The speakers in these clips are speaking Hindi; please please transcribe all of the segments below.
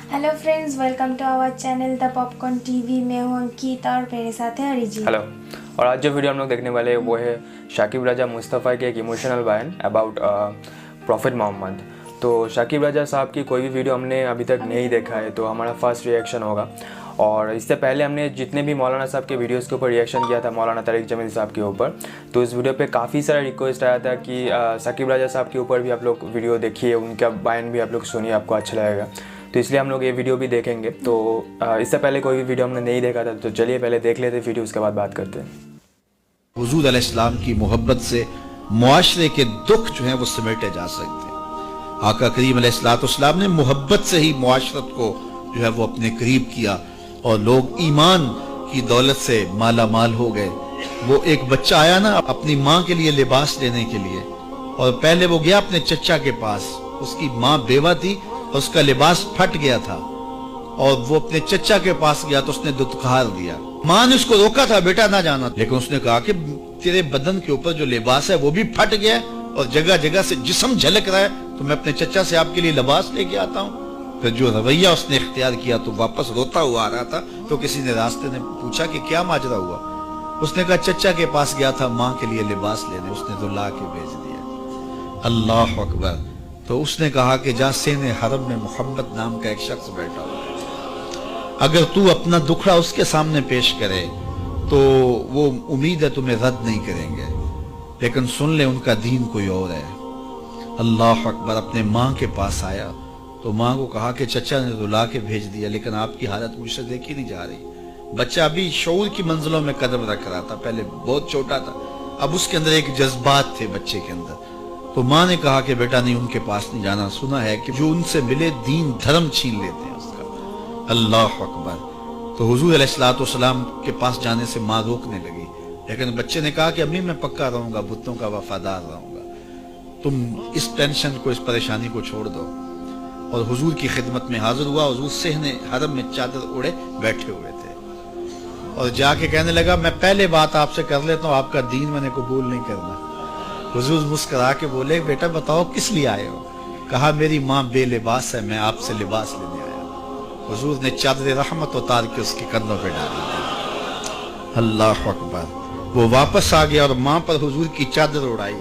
Hello friends, welcome to our channel the popcorn TV. मैं हूँ अंकित और मेरे साथ है हरीजी। हेलो। और आज जो वीडियो हम लोग देखने वाले हैं वो है शाकिब राजा मुस्तफ़ा के एक इमोशनल बयान अबाउट प्रॉफिट मोहम्मद। तो शाकिब राजा साहब की कोई भी वीडियो हमने अभी तक नहीं देखा है तो हमारा फर्स्ट रिएक्शन होगा। और इससे पहले हमने जितने भी मौलाना साहब के वीडियोस के ऊपर रिएक्शन किया था, मौलाना तारिक जमील साहब के ऊपर, तो इस वीडियो पे काफ़ी सारा रिक्वेस्ट आया था कि शाकिब राजा साहब के ऊपर भी आप लोग वीडियो देखिए, उनका बयान भी आप लोग सुनिए, आपको अच्छा लगेगा। तो इसलिए हम लोग ये वीडियो भी देखेंगे। तो इससे पहले कोई भी वीडियो हमने नहीं देखा था, तो चलिए पहले देख लेते वीडियो, उसके बाद बात करते हैं। हुजूर अलैहिस्सलाम की मोहब्बत से मुआशरे के दुख जो हैं वो समेटे जा सकते हैं। आका करीम अलैहिस्सलाम ने मोहब्बत से ही मुआशरत को जो है वो अपने करीब किया और लोग ईमान की दौलत से माला माल हो गए। वो एक बच्चा आया ना अपनी माँ के लिए लिबास लेने के लिए, और पहले वो गया अपने चचा के पास, उसकी माँ बेवा थी और उसका लिबास फट गया था, और वो अपने चचा के पास गया तो उसने दुत्कार दिया। माँ ने उसको रोका था, बेटा ना जाना, लेकिन उसने कहा कि तेरे बदन के ऊपर जो लिबास है वो भी फट गया और जगह जगह से जिस्म झलक रहा है, तो मैं अपने चचा से आपके लिए लिबास लेके आता हूँ। फिर जो रवैया उसने इख्तियार किया तो वापस रोता हुआ आ रहा था, तो किसी ने रास्ते ने पूछा कि क्या माजरा हुआ। उसने कहा चचा के पास गया था माँ के लिए लिबास लेने, उसने तो ला के भेज दिया। अल्लाह अकबर। तो उसने कहा कि जा सेने हरम में मोहम्मद नाम का एक शख्स बैठा हुआ है, अगर तू अपना दुखड़ा उसके सामने पेश करे तो वो उम्मीद है तुम्हें रद्द नहीं करेंगे, लेकिन सुन ले उनका दीन कोई और है। अल्लाह अकबर। अपने माँ के पास आया तो माँ को कहा कि चचा ने तो ला के भेज दिया, लेकिन आपकी हालत मुझसे देखी नहीं जा रही। बच्चा अभी शऊर की मंजिलों में कदम रख रहा था, पहले बहुत छोटा था, अब उसके अंदर एक जज्बात थे बच्चे के अंदर। तो माँ ने कहा कि बेटा नहीं, उनके पास नहीं जाना, सुना है कि जो उनसे मिले दीन धर्म छीन लेते हैं उसका। अल्लाह अकबर। तो हुजूर अलैहिस्सलाम के पास जाने से माँ रोकने लगी, लेकिन बच्चे ने कहा कि अम्मी मैं पक्का रहूंगा, बुतों का वफादार रहूंगा, तुम इस टेंशन को, इस परेशानी को छोड़ दो। और हुजूर की खिदमत में हाजिर हुआ। हुजूर सेहने हरम में चादर ओढ़े बैठे हुए थे और जाके कहने लगा मैं पहले बात आपसे कर लेता हूँ, आपका दीन मैंने कबूल नहीं करना। हुजूर मुस्कुरा के बोले बेटा बताओ किस लिए आए हो। कहा मेरी माँ बेलिबास है, मैं आपसे लिबास लेने आया। हुजूर ने चादर रहमत उतार के उसके कंधों पे डाल दी। अल्लाह अकबर। वो वापस आ गया और माँ पर हुजूर की चादर उड़ाई।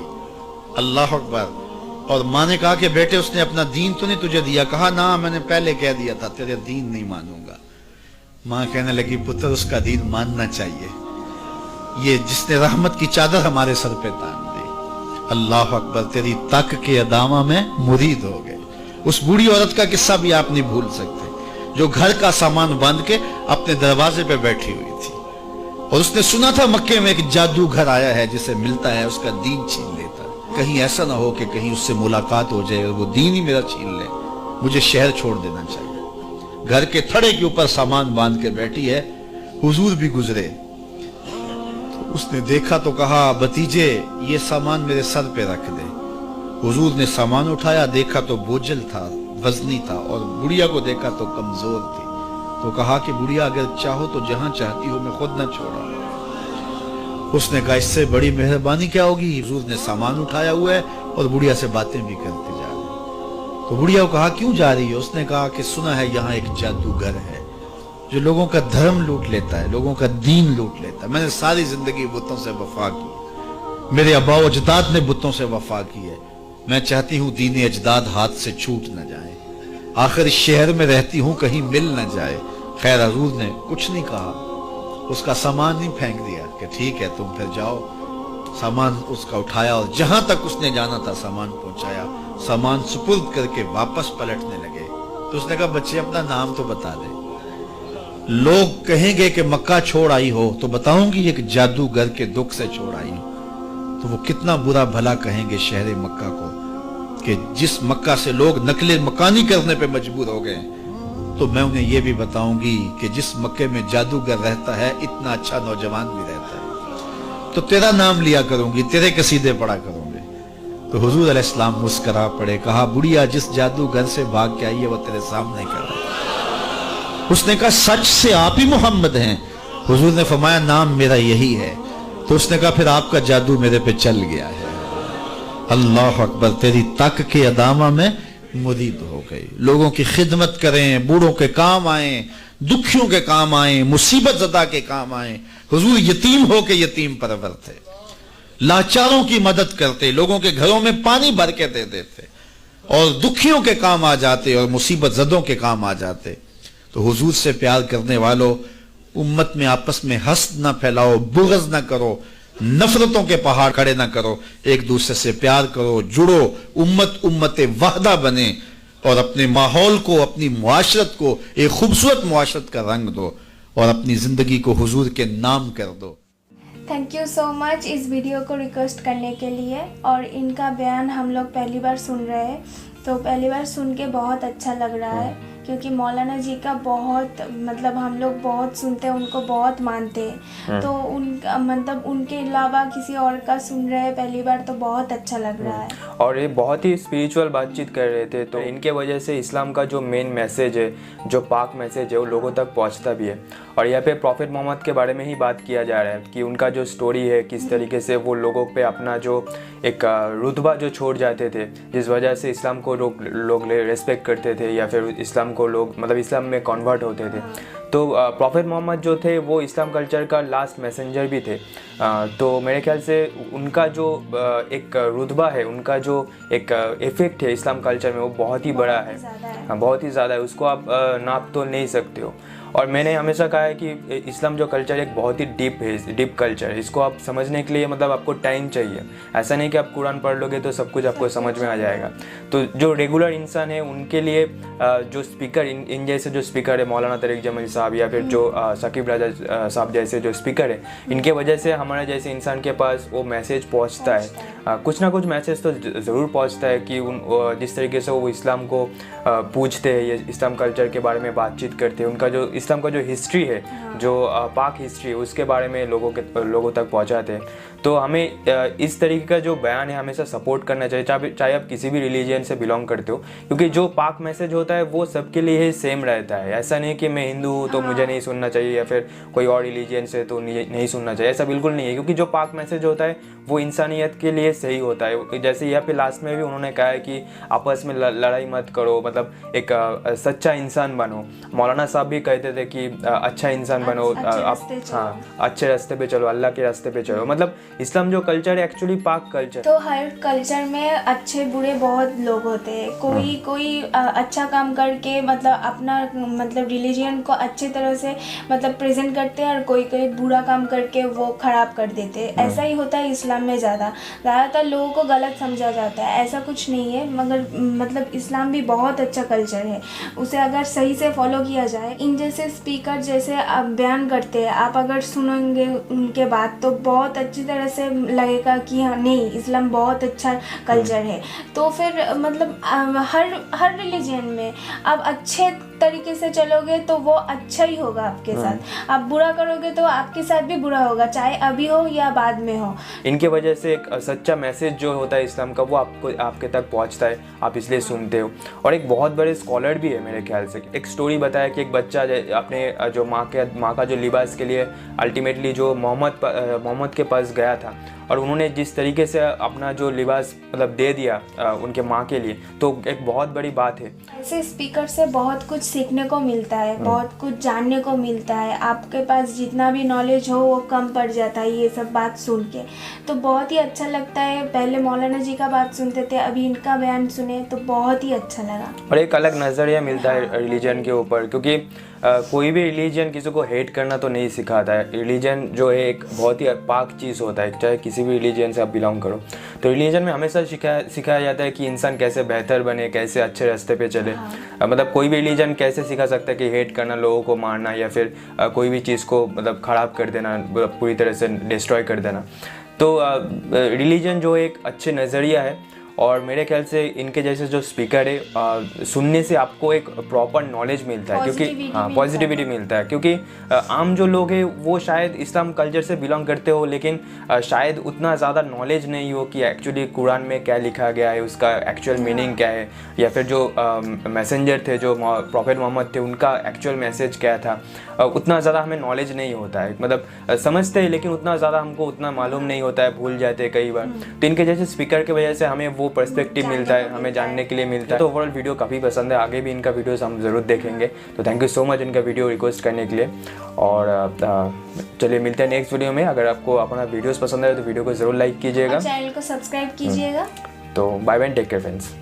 अल्लाह अकबर। और माँ ने कहा कि बेटे उसने अपना दीन तो नहीं तुझे दिया। कहा ना, मैंने पहले कह दिया था तेरे दीन नहीं मानूंगा। माँ कहने लगी पुत्र उसका दीन मानना चाहिए, ये जिसने रहमत की चादर हमारे सर पे तान दी। अल्लाह अकबर। तेरी तक के अदामा में मुरीद हो गए। उस बूढ़ी औरत का किस्सा भी आप नहीं भूल सकते, जो घर का सामान बांध के अपने दरवाजे पे बैठी हुई थी और उसने सुना था मक्के में एक जादूगर आया है, जिसे मिलता है उसका दीन छीन लेता है। कहीं ऐसा ना हो कि कहीं उससे मुलाकात हो जाए और वो दीन ही मेरा छीन ले, मुझे शहर छोड़ देना चाहिए। घर के थड़े के ऊपर सामान बांध के बैठी है। हुजूर भी गुजरे तो उसने देखा तो कहा भतीजे ये सामान मेरे सर पे रख दे। हुजूर ने सामान उठाया, देखा तो बोझल था, वजनी था, और बुढ़िया को देखा तो कमजोर थी। तो कहा कि बुढ़िया अगर चाहो तो जहां चाहती हो, मैं खुद न छोड़ा। उसने कहा इससे बड़ी मेहरबानी क्या होगी। हुजूर ने सामान उठाया हुआ है और बुढ़िया से बातें भी करते जा रहे। तो बुढ़िया को कहा क्यों जा रही है। उसने कहा कि सुना है यहाँ एक जादूगर है जो लोगों का धर्म लूट लेता है, लोगों का दीन लूट लेता है। मैंने सारी जिंदगी बुतों से वफा की, मेरे अब्बा अजदाद ने बुतों से वफा की है, मैं चाहती हूँ दीन अजदाद हाथ से छूट न जाए, आखिर इस शहर में रहती हूँ कहीं मिल न जाए। खैर हुजूर ने कुछ नहीं कहा, उसका सामान नहीं फेंक दिया कि ठीक है तुम फिर जाओ। सामान उसका उठाया और जहां तक उसने जाना था सामान पहुंचाया। सामान सुपुर्द करके वापस पलटने लगे तो उसने कहा बच्चे अपना नाम तो बता दे, लोग कहेंगे कि मक्का छोड़ आई हो तो बताऊंगी एक जादूगर के दुख से छोड़ आई हो। तो वो कितना बुरा भला कहेंगे शहर मक्का को कि जिस मक्का से लोग नकले मकानी करने पे मजबूर हो गए। तो मैं उन्हें यह भी बताऊंगी कि जिस मक्के में जादूगर रहता है इतना अच्छा नौजवान भी रहता है। तो तेरा नाम लिया करूंगी, तेरे कसीदे पढ़ा करूंगी। तो हुजूर अलैहिस्सलाम मुस्करा पड़े। कहा बुढ़िया जिस जादूगर से भाग के आई है वो तेरे सामने कर। उसने कहा सच से आप ही मोहम्मद हैं। हुजूर ने फरमाया नाम मेरा यही है। तो उसने कहा फिर आपका जादू मेरे पे चल गया है। अल्लाह अकबर। तेरी तक के अदामा में मुरीद हो गए। लोगों की खिदमत करें, बूढ़ों के काम आए, दुखियों के काम आए, मुसीबत ज़दा के काम आए। हुजूर यतीम हो के यतीम परवर थे, लाचारों की मदद करते, लोगों के घरों में पानी भर के दे देते और दुखियों के काम आ जाते और मुसीबत ज़दों के काम आ जाते। तो हुजूर से प्यार करने वालों, उम्मत में आपस में हस्द ना फैलाओ, बुग़्ज़ ना करो, नफरतों के पहाड़ खड़े ना करो, एक दूसरे से प्यार करो, जुड़ो, उम्मत वाहदा बने और अपने माहौल को, अपनी मुआशरत को एक खूबसूरत मुआशरत का रंग दो और अपनी जिंदगी को हुजूर के नाम कर दो। थैंक यू सो मच इस वीडियो को रिक्वेस्ट करने के लिए। और इनका बयान हम लोग पहली बार सुन रहे हैं, तो पहली बार सुन के बहुत अच्छा लग रहा है, क्योंकि मौलाना जी का बहुत मतलब हम लोग बहुत सुनते हैं, उनको बहुत मानते हैं। तो उनका मतलब उनके अलावा किसी और का सुन रहे हैं पहली बार, तो बहुत अच्छा लग रहा है। और ये बहुत ही स्पिरिचुअल बातचीत कर रहे थे, तो इनके वजह से इस्लाम का जो मेन मैसेज है, जो पाक मैसेज है, वो लोगों तक पहुंचता भी है। और यहाँ पे प्रॉफिट मोहम्मद के बारे में ही बात किया जा रहा है कि उनका जो स्टोरी है, किस तरीके से वो लोगों पे अपना जो एक रुतबा जो छोड़ जाते थे, जिस वजह से इस्लाम को लोग रेस्पेक्ट करते थे या फिर इस्लाम को लोग मतलब इस्लाम में कन्वर्ट होते थे। तो प्रॉफिट मोहम्मद जो थे वो इस्लाम कल्चर का लास्ट मैसेंजर भी थे। तो मेरे ख्याल से उनका जो एक रुतबा है, उनका जो एक इफ़ेक्ट है इस्लाम कल्चर में, वो बहुत ही बड़ा है, बहुत ही ज़्यादा है। उसको आप नाप तो नहीं सकते हो। और मैंने हमेशा कहा है कि इस्लाम जो कल्चर एक बहुत ही डीप कल्चर है। इसको आप समझने के लिए मतलब आपको टाइम चाहिए। ऐसा नहीं कि आप कुरान पढ़ लोगे तो सब कुछ आपको समझ में आ जाएगा। तो जो रेगुलर इंसान है उनके लिए जो स्पीकर इन जैसे जो स्पीकर है, मौलाना तरीक जमील साहब या फिर जो शाकिब राजा साहब जैसे जो स्पीकर है, इनके वजह से हमारे जैसे इंसान के पास वो मैसेज पहुंचता है। कुछ ना कुछ मैसेज तो ज़रूर पहुंचता है कि जिस तरीके से वो इस्लाम को पूछते हैं, ये इस्लाम कल्चर के बारे में बातचीत करते हैं, उनका जो इस्लाम का जो हिस्ट्री है, जो पाक हिस्ट्री है, उसके बारे में लोगों तक पहुंचाते हैं। तो हमें इस तरीके का जो बयान है हमेशा सपोर्ट करना चाहिए, चाहे आप किसी भी रिलीजन से बिलोंग करते हो, क्योंकि जो पाक मैसेज होता है वो सबके लिए ही सेम रहता है। ऐसा नहीं कि मैं हिंदू हूँ तो मुझे नहीं सुनना चाहिए या फिर कोई और रिलीजन से तो नहीं सुनना चाहिए, ऐसा बिल्कुल नहीं है। क्योंकि जो पाक मैसेज होता है वो इंसानियत के लिए सही होता है। जैसे यहाँ पे लास्ट में भी उन्होंने कहा है कि आपस में लड़ाई मत करो, मतलब एक सच्चा इंसान बनो। मौलाना साहब भी कहते थे कि अच्छा इंसान बनो, आप हाँ अच्छे रास्ते पे चलो, अल्लाह के रास्ते पे चलो। मतलब इस्लाम जो कल्चर है एक्चुअली पाक कल्चर। तो हर कल्चर में अच्छे बुरे बहुत लोग होते हैं। कोई अच्छा काम करके मतलब अपना मतलब रिलीजन को अच्छी तरह से मतलब प्रेजेंट करते हैं, और कोई बुरा काम करके वो खराब कर देते हैं। ऐसा ही होता है इस्लाम में। ज़्यादातर लोगों को गलत समझा जाता है, ऐसा कुछ नहीं है। मगर मतलब इस्लाम भी बहुत अच्छा कल्चर है, उसे अगर सही से फॉलो किया जाए। इन जैसे स्पीकर जैसे बयान करते हैं, आप अगर सुनेंगे उनके बात तो बहुत अच्छी तरह से लगेगा कि हाँ नहीं, इस्लाम बहुत अच्छा कल्चर है। तो फिर मतलब हर रिलीजन में आप अच्छे तरीके से चलोगे तो वो अच्छा ही होगा आपके साथ। आप बुरा करोगे तो आपके साथ भी बुरा होगा, चाहे अभी हो या बाद में हो। इनके वजह से एक सच्चा मैसेज जो होता है इस्लाम का वो आपके तक पहुंचता है, आप इसलिए सुनते हो। और एक बहुत बड़े स्कॉलर भी है मेरे ख्याल से। एक स्टोरी बताया कि एक बच्चा अपने जो माँ का जो लिबास के लिए अल्टीमेटली जो मोहम्मद के पास गया था, और उन्होंने जिस तरीके से अपना जो लिबास मतलब दे दिया उनके माँ के लिए, तो एक बहुत बड़ी बात है। ऐसे स्पीकर से बहुत कुछ सीखने को मिलता है, बहुत कुछ जानने को मिलता है। आपके पास जितना भी नॉलेज हो वो कम पड़ जाता है ये सब बात सुन के। तो बहुत ही अच्छा लगता है। पहले मौलाना जी का बात सुनते थे, अभी इनका बयान सुने तो बहुत ही अच्छा लगा। और एक अलग नज़रिया मिलता है रिलीजन के ऊपर, क्योंकि कोई भी रिलीजन किसी को हेट करना तो नहीं सिखाता है। रिलीजन जो है एक बहुत ही पाक चीज़ होता है, चाहे किसी भी रिलीजन से आप बिलोंग करो। तो रिलीजन में हमेशा सिखाया जाता है कि इंसान कैसे बेहतर बने, कैसे अच्छे रास्ते पे चले। मतलब कोई भी रिलीजन कैसे सिखा सकता है कि हेट करना, लोगों को मारना या फिर कोई भी चीज़ को मतलब ख़राब कर देना, पूरी तरह से डिस्ट्रॉय कर देना। तो रिलीजन जो एक अच्छे नज़रिया है। और मेरे ख्याल से इनके जैसे जो स्पीकर है सुनने से आपको एक प्रॉपर नॉलेज मिलता है, क्योंकि हाँ पॉजिटिविटी मिलता है। क्योंकि आम जो लोग हैं वो शायद इस्लाम कल्चर से बिलोंग करते हो, लेकिन शायद उतना ज़्यादा नॉलेज नहीं हो कि एक्चुअली कुरान में क्या लिखा गया है, उसका एक्चुअल मीनिंग क्या है, या फिर जो मैसेंजर थे, जो प्रॉफेट मोहम्मद थे, उनका एक्चुअल मैसेज क्या था। उतना ज़्यादा हमें नॉलेज नहीं होता है। मतलब समझते हैं लेकिन उतना ज़्यादा हमको उतना मालूम नहीं होता है, भूल जाते हैं कई बार। तो इनके जैसे स्पीकर की वजह से हमें वो वो पर्सपेक्टिव मिलता है, हमें जानने के लिए मिलता है। तो ओवरऑल वीडियो काफ़ी पसंद है, आगे भी इनका वीडियोस हम ज़रूर देखेंगे। तो थैंक यू सो मच इनका वीडियो रिक्वेस्ट करने के लिए। और चलिए मिलते हैं नेक्स्ट वीडियो में। अगर आपको अपना वीडियोस पसंद आए तो वीडियो को ज़रूर लाइक कीजिएगा, चैनल को सब्सक्राइब कीजिएगा। तो bye bye, take care friends.